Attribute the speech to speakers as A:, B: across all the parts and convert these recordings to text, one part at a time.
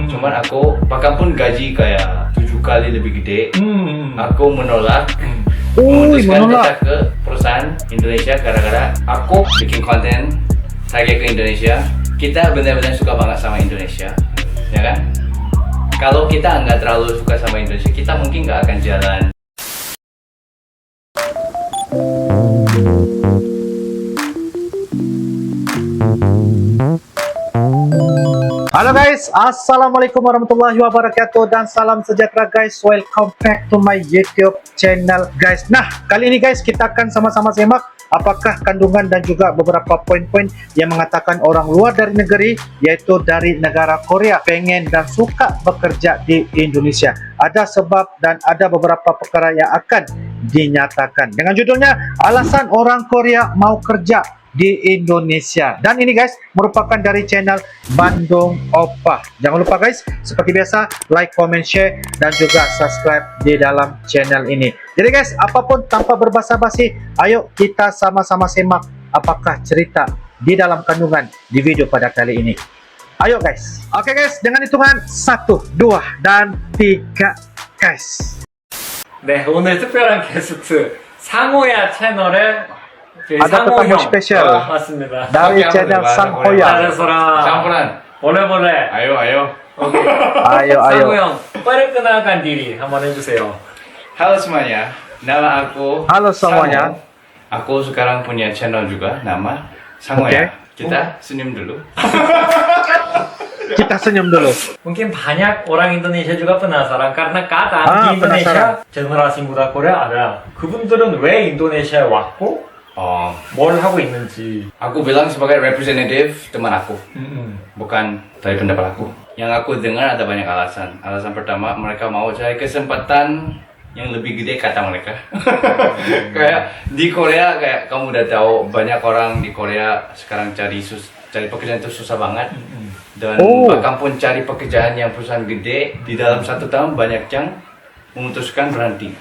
A: Cuman aku, bahkan pun gaji kayak 7 kali lebih gede, aku menolak. Memutuskan pindah ke perusahaan Indonesia gara-gara aku bikin konten saya ke Indonesia. Kita benar-benar suka banget sama Indonesia, ya kan? Kalau kita nggak terlalu suka sama Indonesia, kita mungkin nggak akan jalan.
B: Halo guys, assalamualaikum warahmatullahi wabarakatuh dan salam sejahtera guys. Welcome back to my YouTube channel guys. Nah, kali ini guys kita akan sama-sama simak apakah kandungan dan juga beberapa poin-poin yang mengatakan orang luar dari negeri, yaitu dari negara Korea, pengen dan suka bekerja di Indonesia. Ada sebab dan ada beberapa perkara yang akan dinyatakan dengan judulnya alasan orang Korea mau kerja di Indonesia. Dan ini guys merupakan dari channel Bandung Oppa. Jangan lupa guys, seperti biasa like, comment, share dan juga subscribe di dalam channel ini. Jadi guys, apapun tanpa berbasa-basi, ayo kita sama-sama simak apakah cerita di dalam kandungan di video pada kali ini. Ayo guys. Oke guys, dengan hitungan 1, 2, dan 3 guys.
C: 네, 오늘 특별한 게스트 상호야 채널의
B: Ada tetamu spesial
C: 맞습니다.
B: dari channel Sanghoya.
C: Sanghoya. boleh.
A: Ayo.
C: Oke.
B: Ayo.
C: 상호 형, perkenalkan diri 한번 해주세요.
A: Halo semuanya, nama aku.
B: Halo semuanya.
A: Sango. Aku sekarang punya channel juga, nama Sanghoya. Kita senyum dulu.
B: Kita senyum dulu.
C: Mungkin banyak orang Indonesia juga penasaran karena kadang di Indonesia generasi muda Korea ada. 그분들은 왜 인도네시아에 왔고 뭘 하고 있는지.
A: Aku bilang sebagai representative teman aku, bukan dari pendapat aku. Yang aku dengar ada banyak alasan. Alasan pertama, mereka mau cari kesempatan yang lebih gede kata mereka. Kayak di Korea, kayak kamu udah tahu banyak orang di Korea sekarang cari pekerjaan itu susah banget. Dan bahkan pun cari pekerjaan yang perusahaan gede di dalam 1 tahun banyak yang memutuskan berhenti.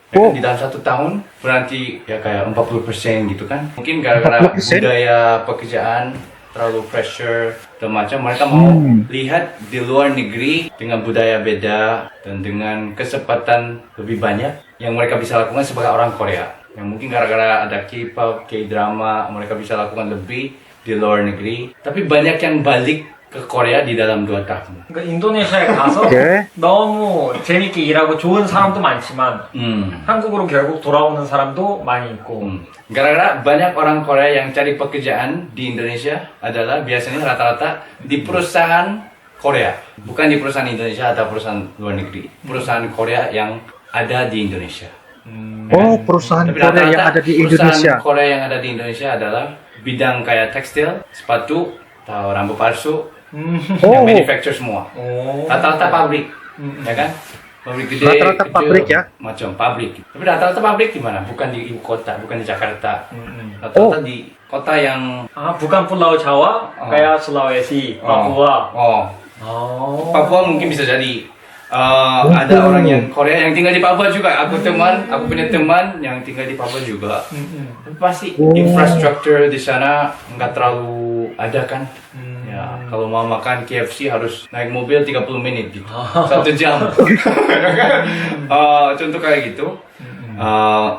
A: Ya kan, di dalam 1 tahun berhenti ya kayak 40% gitu kan. Mungkin gara-gara budaya pekerjaan terlalu pressure dan macam, mereka mau lihat di luar negeri dengan budaya beda dan dengan kesempatan lebih banyak yang mereka bisa lakukan sebagai orang Korea. Yang mungkin gara-gara ada K-pop, K-drama, mereka bisa lakukan lebih di luar negeri. Tapi banyak yang balik ke Korea di dalam 2 tahun.
C: 그러니까 인도네시아에 가서 너무 재밌게 일하고 좋은 사람도 많지만 한국으로 결국 돌아오는 사람도 많이 있고.
A: Gara-gara banyak orang Korea yang cari pekerjaan di Indonesia adalah biasanya rata-rata di perusahaan Korea, bukan di perusahaan Indonesia atau perusahaan luar negeri. Perusahaan Korea yang ada di Indonesia.
B: Perusahaan
A: Tapi
B: Korea yang ada di Indonesia.
A: Perusahaan Korea yang ada di Indonesia adalah bidang kayak tekstil, sepatu, atau rambut palsu. Yang manufacture semua, rata-rata pabrik, ya kan? Pabrik gede,
B: rata-rata pabrik ya?
A: Macam pabrik. Tapi rata-rata pabrik di mana? Bukan di ibu kota, bukan di Jakarta. Rata-rata di kota yang
C: bukan Pulau Jawa, kayak Sulawesi, Papua.
A: Papua mungkin bisa jadi. Ada orang yang Korea yang tinggal di Papua juga. Aku punya teman yang tinggal di Papua juga. Tapi pasti infrastruktur di sana nggak terlalu ada kan. Ya, kalau mau makan KFC harus naik mobil 30 menit gitu. 1 jam. Contoh kayak gitu.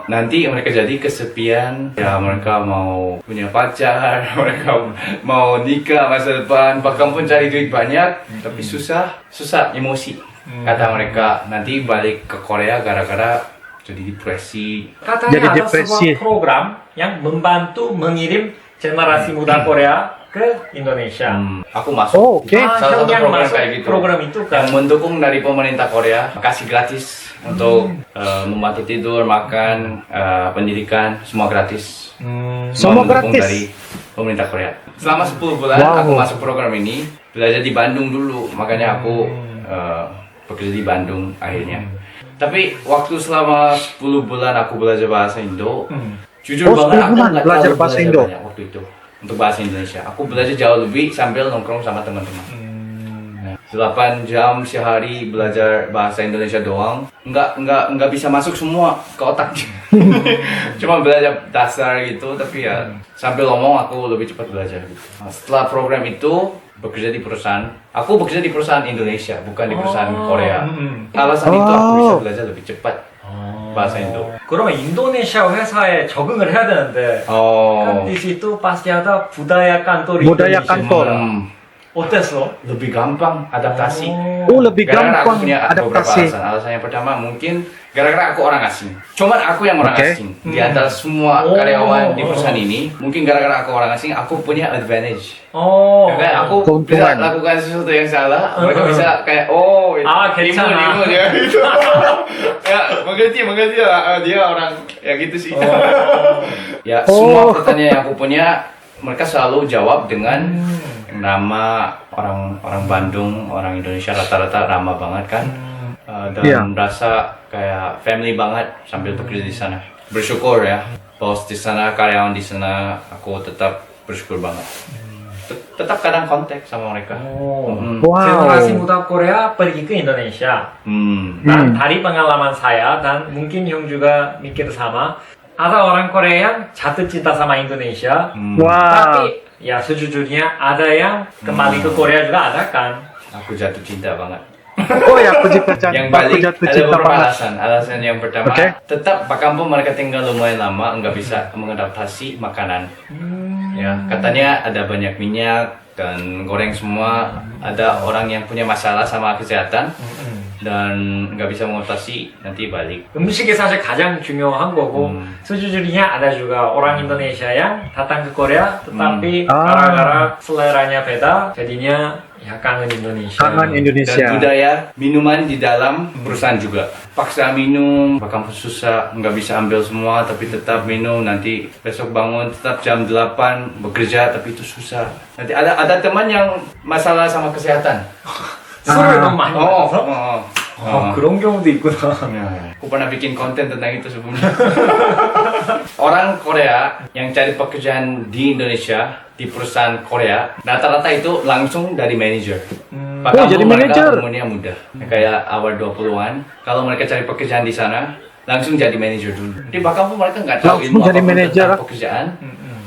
A: Nanti mereka jadi kesepian. Ya, mereka mau punya pacar, mereka mau nikah masa depan, bahkan pun cari duit banyak, tapi susah emosi. Kata mereka nanti balik ke Korea gara-gara jadi depresi.
C: Katanya ada sebuah program yang membantu mengirim generasi muda Korea ke Indonesia.
A: Aku masuk. Salah satu program kayak gitu.
C: Program itu kan
A: yang mendukung dari pemerintah Korea, kasih gratis untuk membantu tidur, makan, pendidikan, semua gratis.
B: Semua gratis
A: dari pemerintah Korea. Selama 10 bulan aku masuk program ini, belajar di Bandung dulu, makanya aku bekerja di Bandung akhirnya. Tapi waktu selama 10 bulan aku belajar bahasa Indo, jujur banget aku nggak belajar bahasa Indo banyak waktu itu untuk bahasa Indonesia. Aku belajar jauh lebih sambil nongkrong sama teman-teman. 8 jam sehari belajar bahasa Indonesia doang, nggak bisa masuk semua ke otak. Cuma belajar dasar gitu, tapi ya sambil ngomong aku lebih cepat belajar gitu. Setelah program itu bekerja di perusahaan. Aku bekerja di perusahaan Indonesia, bukan di perusahaan Korea. Alasan itu aku bisa belajar lebih cepat bahasa Indo.
C: 그러면 인도네시아 회사에 적응을 해야 되는데
A: Oh,
C: kan di situ pasti ada budaya kantor
B: Budaya
C: Indonesia.
B: kantor.
C: 어땠어?
A: Lebih gampang adaptasi.
B: Oh, lebih
A: Gara-gara aku
B: gampang
A: punya beberapa
B: adaptasi.
A: alasan. Alasan yang pertama mungkin gara-gara aku orang asing. Cuman aku yang orang
B: Oke.
A: asing. Di antara semua
C: Oh.
A: karyawan di perusahaan ini, mungkin gara-gara aku orang asing, aku punya advantage.
C: 어.
A: Ya kan, aku
B: Keuntungan.
A: bisa lakukan sesuatu yang salah, mereka bisa kayak, oh,
C: 괜찮아.
A: dia gitu. Ya, mengerti lah, dia orang, ya gitu sih. Ya, semua pertanyaan yang aku punya, mereka selalu jawab dengan yang nama orang Bandung, orang Indonesia rata-rata ramah banget kan. Dan
B: Iya.
A: merasa kayak family banget sambil bekerja di sana. Bersyukur ya, bos di sana, karyawan di sana, aku tetap bersyukur banget. Tetap kadang kontak sama mereka.
C: 오.
B: Wow.
C: Generasi muda Korea pergi ke Indonesia. Dan dari pengalaman saya dan mungkin Hyung juga mikir sama, ada orang Korea yang jatuh cinta sama Indonesia.
B: Wah.
C: Tapi ya sejujurnya ada yang kembali ke Korea juga ada kan.
A: Aku jatuh cinta banget.
B: Oh ya, aku juga
A: Yang
B: aku
A: balik
B: jatuh
A: ada
B: cinta
A: beberapa
B: banget.
A: alasan. Alasan yang pertama,
B: Oke.
A: tetap Pak Kampung mereka tinggal lumayan lama, nggak bisa mengadaptasi makanan. Ya, katanya ada banyak minyak dan goreng semua. Ada orang yang punya masalah sama kesehatan dan nggak bisa mengadaptasi, nanti balik.
C: 음식이 사실 가장 중요한 거고 sejujurnya ada juga orang Indonesia yang datang ke Korea tetapi gara-gara seleranya beda jadinya ya kangen Indonesia.
B: Kangen Indonesia.
A: Dan budaya minuman di dalam perusahaan juga. Paksa minum, bahkan susah, nggak bisa ambil semua, tapi tetap minum. Nanti besok bangun tetap jam 8 bekerja, tapi itu susah. Nanti ada teman yang masalah sama kesehatan.
C: 술을 너무 많이 마셔서 그런 경우도 있구나.
A: Aku pernah bikin konten tentang itu sebelumnya. Orang Korea yang cari pekerjaan di Indonesia, di perusahaan Korea, rata-rata itu langsung dari manajer.
B: Oh, jadi manajer.
A: Umurnya muda, kayak awal 20-an. Kalau mereka cari pekerjaan di sana, langsung jadi manajer dulu. Di Bakampung mereka nggak tahu
B: Langsung
A: ilmu
B: jadi
A: apapun
B: manajer.
A: tentang pekerjaan,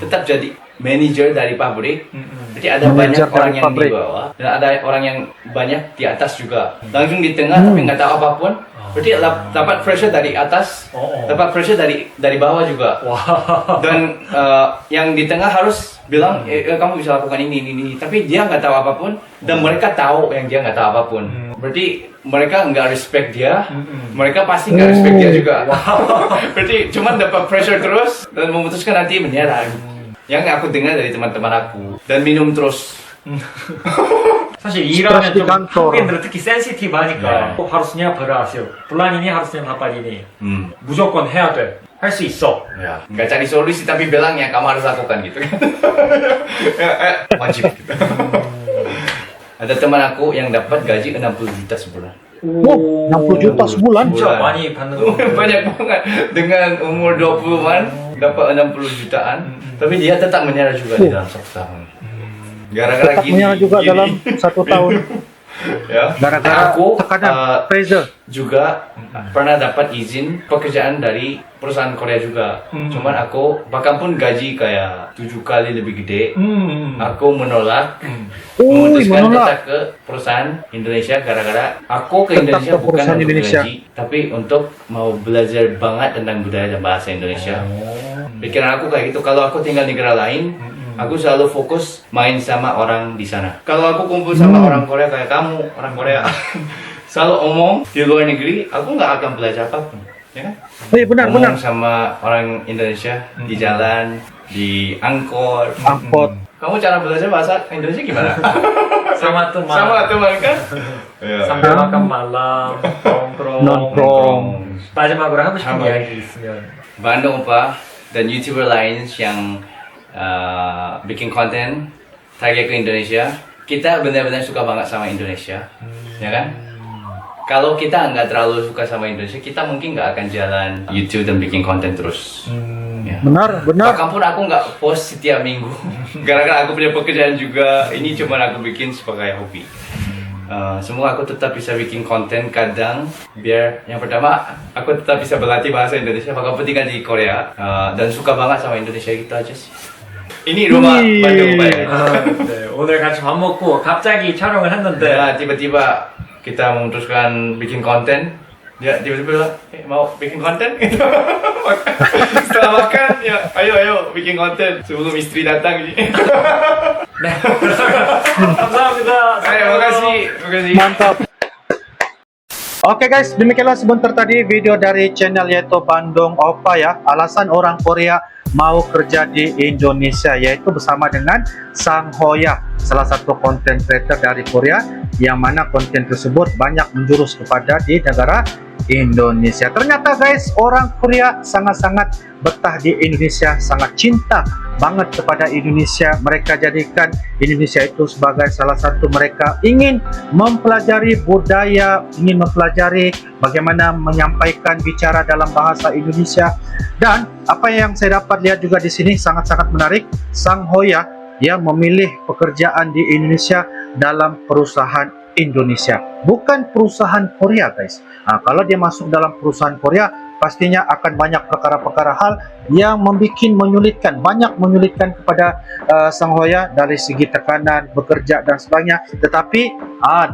A: tetap jadi manajer dari pabrik. Jadi ada
B: Manajer
A: banyak orang
B: dari
A: yang
B: pabrik.
A: di bawah dan ada orang yang banyak di atas juga. Langsung di tengah tapi nggak tahu apapun. Berarti dapat pressure dari atas, dapat pressure dari bawah juga. Dan yang di tengah harus bilang, kamu bisa lakukan ini. Tapi dia nggak tahu apapun dan mereka tahu yang dia nggak tahu apapun. Berarti mereka nggak respect dia, mereka pasti nggak respect dia juga. Berarti cuma dapat pressure terus dan memutuskan nanti menyerah. Yang aku dengar dari teman-teman aku dan minum terus.
C: 사실 일하면
B: 스트레스
C: 좀
B: 간tor.
C: 한국인들은 특히 센시티브하니까 harusnya berhasil. bulan ini harusnya dapat ini. 무조건 해야 돼. 할 수 있어.
A: Ya, nggak cari solusi tapi bilang ya kamu harus lakukan gitu. Wajib. Gitu. Ada teman aku yang dapat gaji 60 juta sebulan.
B: Oh, 60 juta sebulan.
C: 진짜 많이 받는 거.
A: Banyak banget. Dengan umur 20-an dapat 60 jutaan, tapi dia tetap menyerah juga di dalam 1 tahun. Gara-gara
B: Tetap menyerah juga dalam 1 tahun.
A: Ya.
B: Gara-gara
A: aku
B: tekanan pressure.
A: juga pernah dapat izin pekerjaan dari perusahaan Korea juga. Cuman aku bahkan pun gaji kayak 7 kali lebih gede. Aku menolak. Memutuskan
B: menolak.
A: tetap ke perusahaan Indonesia gara-gara aku ke
B: Tetap
A: Indonesia
B: ke
A: bukan
B: perusahaan
A: untuk
B: Indonesia.
A: gaji, tapi untuk mau belajar banget tentang budaya dan bahasa Indonesia. Pikiran aku kayak gitu. Kalau aku tinggal di negara lain, aku selalu fokus main sama orang di sana. Kalau aku kumpul sama orang Korea kayak kamu, orang Korea, selalu omong di luar negeri, aku nggak akan belajar apapun, ya kan?
B: Iya benar.
A: Ngomong sama orang Indonesia di jalan, di angkot. Kamu cara belajar bahasa Indonesia gimana?
C: sama teman.
A: Sama teman kan? Ya.
C: sambil makan malam, nongkrong.
B: Nongkrong.
C: 마지막으로 하고 싶은
A: 한번.
C: 이야기 있으면.
A: Bandung Opa dan YouTuber lain yang bikin konten target ke Indonesia, kita benar-benar suka banget sama Indonesia, ya kan? Kalau kita nggak terlalu suka sama Indonesia, kita mungkin nggak akan jalan YouTube dan bikin konten terus. Ya.
B: Benar.
A: Bahkan pun aku nggak post setiap minggu, gara-gara aku punya pekerjaan juga. Ini cuma aku bikin sebagai hobi. Semoga aku tetap bisa bikin konten kadang, biar yang pertama aku tetap bisa berlatih bahasa Indonesia, bahkan tinggal di Korea dan suka banget sama Indonesia gitu aja sih. Ini rumah
B: Wih.
A: Bandung Pak ya.
C: 네, 오늘 같이 밥 먹고 갑자기 촬영을 했는데
A: Ya, tiba-tiba kita memutuskan bikin konten. Ya, tiba-tiba bilang, mau bikin konten? Setelah makan, ya ayo bikin konten sebelum istri datang.
C: 네. 감사합니다.
A: Ayo, makasih.
B: Mantap. Oke guys, demikianlah sebentar tadi video dari channel yaitu Bandung Oppa ya. Alasan orang Korea mau kerja di Indonesia yaitu bersama dengan Sang Hoya, salah satu konten creator dari Korea yang mana konten tersebut banyak menjurus kepada di negara Indonesia. Ternyata guys, orang Korea sangat-sangat betah di Indonesia, sangat cinta banget kepada Indonesia. Mereka jadikan Indonesia itu sebagai salah satu mereka ingin mempelajari budaya, ingin mempelajari bagaimana menyampaikan bicara dalam bahasa Indonesia. Dan apa yang saya dapat lihat juga di sini sangat-sangat menarik, Sang Hoya yang memilih pekerjaan di Indonesia dalam perusahaan Indonesia, bukan perusahaan Korea guys. Nah, kalau dia masuk dalam perusahaan Korea, pastinya akan banyak perkara-perkara hal yang banyak menyulitkan kepada Sang Hoya dari segi tekanan bekerja dan sebagainya. Tetapi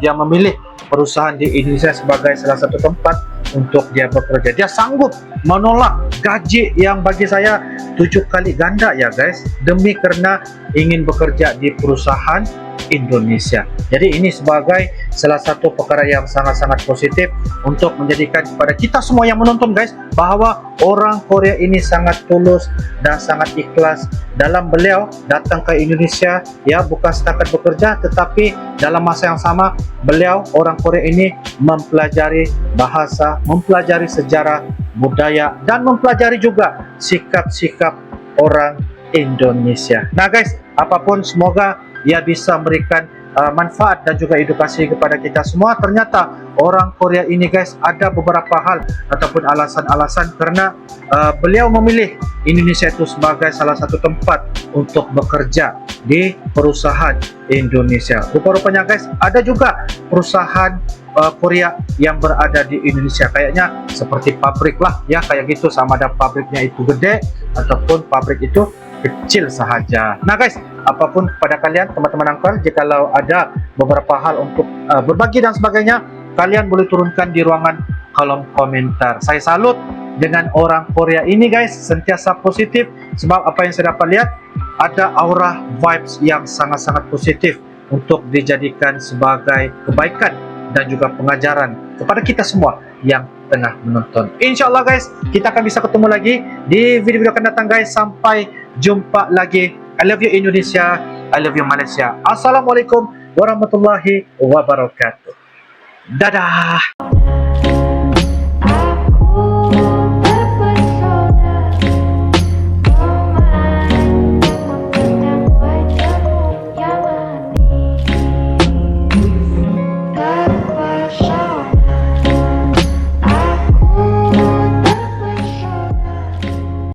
B: dia memilih perusahaan di Indonesia sebagai salah satu tempat untuk dia bekerja. Dia sanggup menolak gaji yang bagi saya 7 kali ganda ya guys, demi karena ingin bekerja di perusahaan Indonesia. Jadi ini sebagai salah satu perkara yang sangat-sangat positif untuk menjadikan kepada kita semua yang menonton guys, bahwa orang Korea ini sangat tulus dan sangat ikhlas dalam beliau datang ke Indonesia ya, bukan setakat bekerja, tetapi dalam masa yang sama beliau orang Korea ini mempelajari bahasa, mempelajari sejarah, budaya, dan mempelajari juga sikap-sikap orang Indonesia. Nah guys, apapun semoga ia bisa memberikan manfaat dan juga edukasi kepada kita semua. Ternyata orang Korea ini guys, ada beberapa hal ataupun alasan-alasan karena beliau memilih Indonesia itu sebagai salah satu tempat untuk bekerja di perusahaan Indonesia. Rupa-rupanya guys, ada juga perusahaan Korea yang berada di Indonesia, kayaknya seperti pabrik lah ya, kayak gitu, sama ada pabriknya itu gede ataupun pabrik itu kecil sahaja. Nah guys, apapun kepada kalian teman-teman angkel, jikalau ada beberapa hal untuk berbagi dan sebagainya, kalian boleh turunkan di ruangan kolom komentar. Saya salut dengan orang Korea ini guys, sentiasa positif, sebab apa yang saya dapat lihat ada aura vibes yang sangat-sangat positif untuk dijadikan sebagai kebaikan dan juga pengajaran kepada kita semua yang tengah menonton. Insyaallah guys, kita akan bisa ketemu lagi di video-video akan datang guys. Sampai jumpa lagi. I love you Indonesia, I love you Malaysia. Assalamualaikum warahmatullahi wabarakatuh. Dadah.